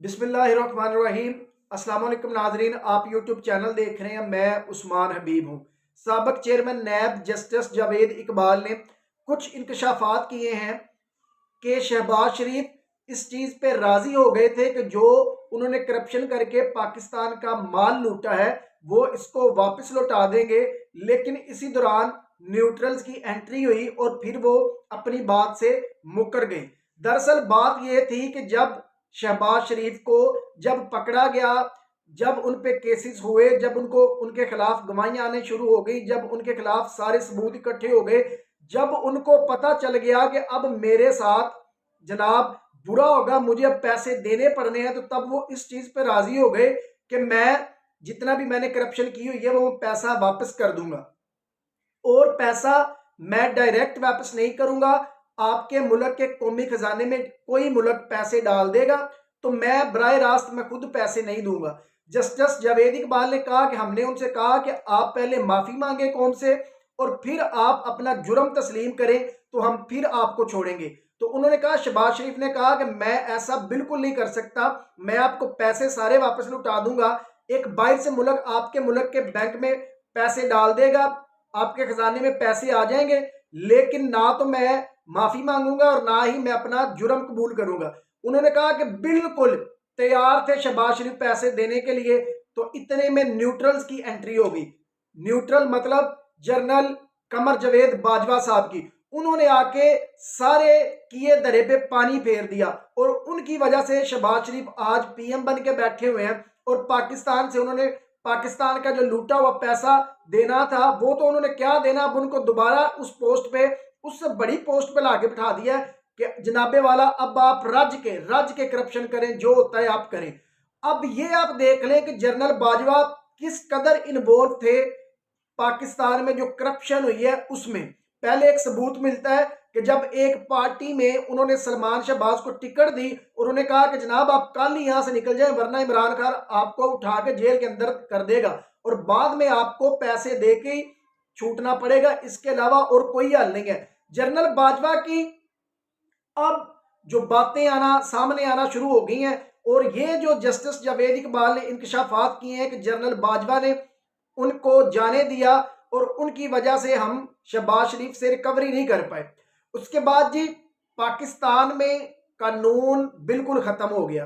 बिस्मिल्लाहिर्रहमानिर्रहीम। अस्सलाम वालेकुम नाजरीन, आप यूट्यूब चैनल देख रहे हैं। मैं उस्मान हबीब हूँ। साबिक chairman NAB justice Javed Iqbal ने कुछ इंकशाफात किए हैं कि शहबाज शरीफ इस चीज़ पे राज़ी हो गए थे कि जो उन्होंने करप्शन करके पाकिस्तान का माल लूटा है वो इसको वापस लौटा देंगे। लेकिन इसी दौरान न्यूट्रल्स की एंट्री हुई और फिर वो अपनी बात से मुकर गए। दरअसल बात यह थी कि जब शहबाज शरीफ को जब पकड़ा गया, जब उन पे केसेस हुए, जब उनको उनके खिलाफ गवाहियां आने शुरू हो गई, जब उनके खिलाफ सारे सबूत इकट्ठे हो गए, जब उनको पता चल गया कि अब मेरे साथ जनाब बुरा होगा, मुझे अब पैसे देने पड़ने हैं, तो तब वो इस चीज पे राजी हो गए कि मैं जितना भी मैंने करप्शन की हुई है वो पैसा वापस कर दूंगा। और पैसा मैं डायरेक्ट वापस नहीं करूंगा, आपके मुल्क के कौमी खजाने में कोई मुल्क पैसे डाल देगा तो मैं बराह रास्त मैं खुद पैसे नहीं दूंगा। जस्टिस जावेद इकबाल ने कहा कि हमने उनसे कहा कि आप पहले माफी मांगे कौम से और फिर आप अपना जुर्म तस्लीम करें तो हम फिर आपको छोड़ेंगे। तो उन्होंने कहा, शहबाज शरीफ ने कहा कि मैं ऐसा बिल्कुल नहीं कर सकता, मैं आपको पैसे सारे वापस लौटा दूंगा। एक बाहर से मुल्क आपके मुल्क के बैंक में पैसे डाल देगा, आपके खजाने में पैसे आ जाएंगे, लेकिन ना तो मैं माफी मांगूंगा और ना ही मैं अपना जुर्म कबूल करूंगा। उन्होंने कहा कि बिल्कुल तैयार थे शहबाज शरीफ पैसे देने के लिए। तो इतने में न्यूट्रल्स की एंट्री होगी। न्यूट्रल मतलब जनरल कमर जवेद बाजवा साहब की। उन्होंने आके सारे किए दरे पे पानी फेर दिया और उनकी वजह से शहबाज शरीफ आज पीएम बन के बैठे हुए हैं। और पाकिस्तान से उन्होंने पाकिस्तान का जो लूटा हुआ पैसा देना था वो तो उन्होंने क्या देना, अब उनको दोबारा उस पोस्ट पे, उससे बड़ी पोस्ट पे लाके बिठा दिया कि जनाबे वाला अब आप राज्य के करप्शन करें, जो होता है आप करें। अब ये आप देख लें कि जनरल बाजवा किस कदर इन्वॉल्व थे पाकिस्तान में जो करप्शन हुई है उसमें। पहले एक सबूत मिलता है कि जब एक पार्टी में उन्होंने सलमान शहबाज को टिकट दी और उन्होंने कहा कि जनाब आप कल ही यहां से निकल जाएं वरना इमरान खान आपको उठा के जेल के अंदर कर देगा और बाद में आपको पैसे दे के ही छूटना पड़ेगा, इसके अलावा और कोई हल नहीं है। जनरल बाजवा की अब जो बातें आना सामने आना शुरू हो गई हैं और ये जो जस्टिस जावेद इकबाल ने इंकशाफात किए हैं कि जनरल बाजवा ने उनको जाने दिया और उनकी वजह से हम शहबाज शरीफ से रिकवरी नहीं कर पाए। उसके बाद जी पाकिस्तान में कानून बिल्कुल खत्म हो गया।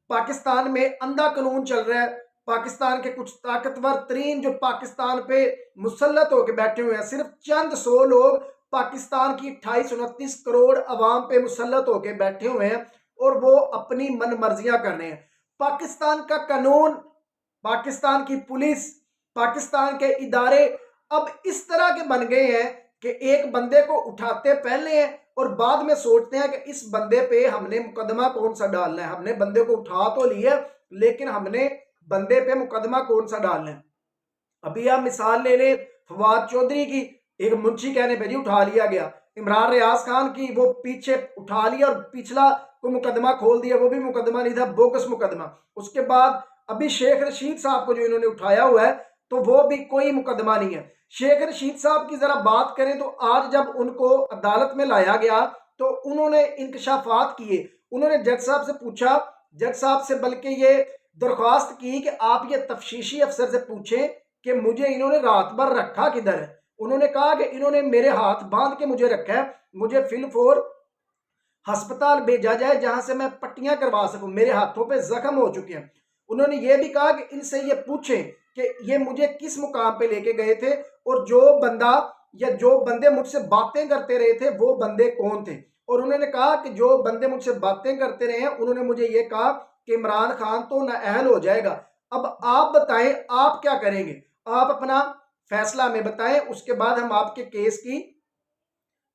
पाकिस्तान में अंधा कानून चल रहा है। पाकिस्तान के कुछ ताकतवर तरीन जो पाकिस्तान पे मुसल्लत होकर बैठे हुए हैं, सिर्फ चंद 100 लोग पाकिस्तान की 28-29 करोड़ अवाम पे मुसल्लत होकर बैठे हुए हैं और वो अपनी मन मर्जियां कर रहे हैं। पाकिस्तान का कानून, पाकिस्तान की पुलिस, पाकिस्तान के इदारे अब इस तरह के बन गए हैं कि एक बंदे को उठाते पहले हैं और बाद में सोचते हैं कि इस बंदे पे हमने मुकदमा कौन सा डालना है। हमने बंदे को उठा तो लिया लेकिन हमने बंदे पे मुकदमा कौन सा डालना है। अभी आप मिसाल ले ले फवाद चौधरी की, एक मुंशी कहने पे जी उठा लिया गया। इमरान रियाज खान की वो पीछे उठा लिया और पिछला को मुकदमा खोल दिया, वो भी मुकदमा नहीं था, बोगस मुकदमा। उसके बाद अभी शेख रशीद साहब को जो इन्होंने उठाया हुआ है तो वो भी कोई मुकदमा नहीं है। शेख रशीद साहब की जरा बात करें तो आज जब उनको अदालत में लाया गया तो उन्होंने इंकशाफात किए। उन्होंने जज साहब से पूछा, जज साहब से बल्कि ये दरख्वास्त की कि आप ये तफ्तीशी अफसर से पूछें कि मुझे इन्होंने रात भर रखा किधर है। उन्होंने कहा कि इन्होंने मेरे हाथ बांध के मुझे रखा है, मुझे फिलफोर अस्पताल भेजा जाए जहां से मैं पट्टियां करवा सकूं, मेरे हाथों पे जख्म हो चुके हैं। उन्होंने ये भी कहा कि इनसे ये पूछें कि ये मुझे किस मुकाम पे लेके गए थे और जो बंदा या जो बंदे मुझसे बातें करते रहे थे वो बंदे कौन थे। और उन्होंने कहा कि जो बंदे मुझसे बातें करते रहे हैं उन्होंने मुझे ये कहा कि इमरान खान तो नाअहल हो जाएगा। अब आप बताएं आप क्या करेंगे, आप अपना फैसला में बताएं, उसके बाद हम आपके केस की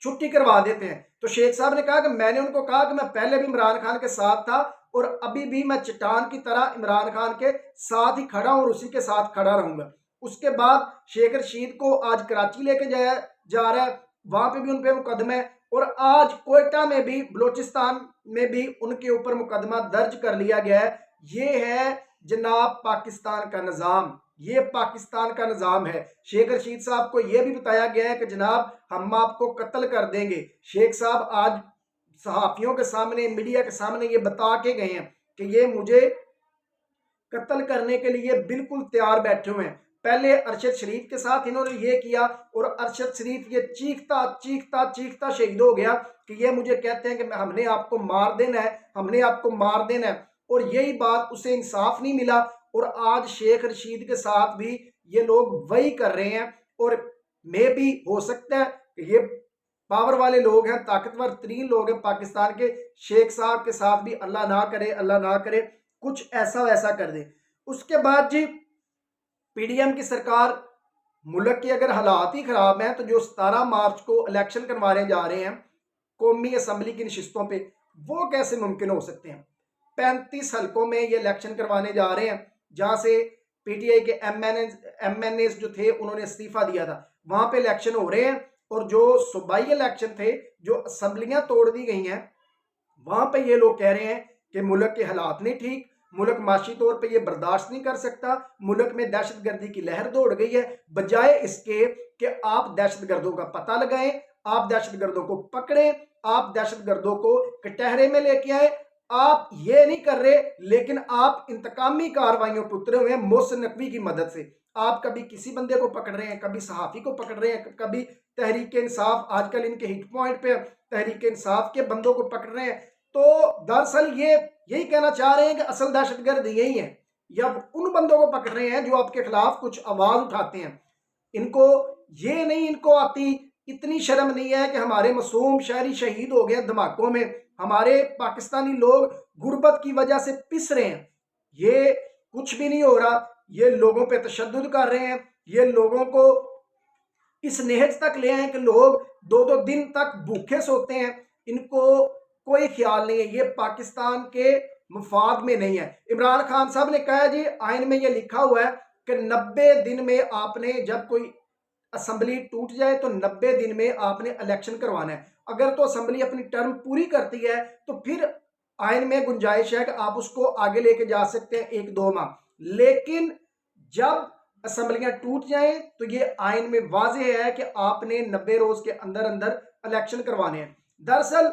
छुट्टी करवा देते हैं। तो शेख साहब ने कहा कि मैंने उनको कहा कि मैं पहले भी इमरान खान के साथ था और अभी भी मैं चट्टान की तरह इमरान खान के साथ ही खड़ा हूं और उसी के साथ खड़ा रहूंगा। उसके बाद शेख रशीद को आज कराची लेके जाया जा रहा है, वहां पे भी उन पे मुकदमा है और आज कोयटा में भी बलोचिस्तान में भी उनके ऊपर मुकदमा दर्ज कर लिया गया है। ये है जनाब पाकिस्तान का निज़ाम, ये पाकिस्तान का निज़ाम है। शेख रशीद साहब को यह भी बताया गया है कि जनाब हम आपको कत्ल कर देंगे। शेख साहब आज सहाफियों के सामने, मीडिया के सामने ये बता के गए हैं कि ये मुझे कत्ल करने के लिए बिल्कुल तैयार बैठे हुए हैं। पहले अरशद शरीफ के साथ इन्होंने ये किया और अरशद शरीफ ये चीखता चीखता चीखता शहीद हो गया कि ये मुझे कहते हैं कि हमने आपको मार देना है, हमने आपको मार देना है। और यही बात उसे इंसाफ नहीं मिला और आज शेख रशीद के साथ भी ये लोग वही कर रहे हैं। और मे भी हो सकता है कि ये पावर वाले लोग हैं, ताकतवर तरीन लोग हैं पाकिस्तान के, शेख साहब के साथ भी अल्लाह ना करे, अल्लाह ना करे कुछ ऐसा वैसा कर दे। उसके बाद जी पीडीएम की सरकार, मुल्क के अगर हालात ही खराब हैं तो जो 17 मार्च को इलेक्शन करवाने जा रहे हैं कौमी असम्बली की नशिस्तों पे, वो कैसे मुमकिन हो सकते हैं। 35 हलकों में ये इलेक्शन करवाने जा रहे हैं जहां से पीटीआई के एमएनए जो थे उन्होंने इस्तीफा दिया था, वहां पे इलेक्शन हो रहे हैं। और जो सूबाई इलेक्शन थे, जो असम्बलियां तोड़ दी गई हैं, वहां पे ये लोग कह रहे हैं कि मुल्क के हालात नहीं ठीक, मुल्क माशी तौर पे ये बर्दाश्त नहीं कर सकता, मुल्क में दहशतगर्दी की लहर दौड़ गई है। बजाय इसके कि आप दहशतगर्दों का पता लगाएं, आप दहशतगर्दों को पकड़ें, आप दहशतगर्दों को कटहरे में लेके आए, आप ये नहीं कर रहे। लेकिन आप इंतकामी कार्रवाइयों पर उतरे हुए हैं मोहसिन नकवी की मदद से। आप कभी किसी बंदे को पकड़ रहे हैं, कभी सहाफ़ी को पकड़ रहे हैं, कभी तहरीक इंसाफ, आजकल इनके हिट पॉइंट पे तहरीक इंसाफ के बंदों को पकड़ रहे हैं। तो दरअसल ये यही कहना चाह रहे हैं कि असल दहशतगर्द यही है, या उन बंदों को पकड़ रहे हैं जो आपके खिलाफ कुछ आवाज उठाते हैं। इनको ये नहीं, इनको आती इतनी शर्म नहीं है कि हमारे मासूम शहरी शहीद हो गए धमाकों में, हमारे पाकिस्तानी लोग गुर्बत की वजह से पिस रहे हैं। ये कुछ भी नहीं हो रहा, ये लोगों पे तशद्दुद कर रहे हैं, ये लोगों को इस नहज तक ले आए कि लोग 2-2 दिन तक भूखे सोते हैं। इनको कोई ख्याल नहीं है, ये पाकिस्तान के मुफाद में नहीं है। इमरान खान साहब ने कहा जी आइन में ये लिखा हुआ है कि 90 दिन में आपने, जब कोई असम्बली टूट जाए तो 90 दिन में आपने इलेक्शन करवाना है। अगर तो असम्बली अपनी टर्म पूरी करती है तो फिर आइन में गुंजाइश है कि आप उसको आगे लेके जा सकते हैं 1-2 माह। लेकिन जब असम्बलियां टूट जाएं तो ये आइन में वाज़ेह है कि आपने 90 रोज के अंदर अंदर इलेक्शन करवाने हैं। दरअसल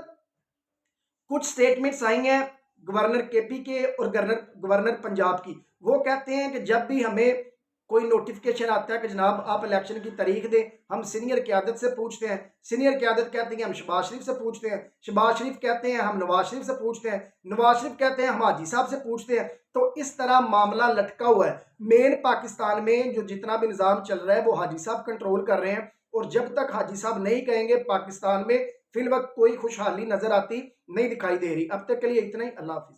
कुछ स्टेटमेंट्स आई हैं गवर्नर केपी के और गवर्नर पंजाब की। वो कहते हैं कि जब भी हमें कोई नोटिफिकेशन आता है कि जनाब आप इलेक्शन की तारीख दें, हम सीनियर क़यादत से पूछते हैं, सीनियर क़यादत कहते हैं हम शहबाज शरीफ से पूछते हैं, शहबाज शरीफ कहते हैं हम नवाज शरीफ से पूछते हैं, नवाज शरीफ कहते हैं हम हाजी साहब से पूछते हैं। तो इस तरह मामला लटका हुआ है। मेन पाकिस्तान में जो जितना भी निज़ाम चल रहा है वो हाजी साहब कंट्रोल कर रहे हैं। और जब तक हाजी साहब नहीं कहेंगे, पाकिस्तान में फिल वक्त कोई खुशहाली नजर आती नहीं दिखाई दे रही। अब तक के लिए इतना ही। अल्लाह हाफिज।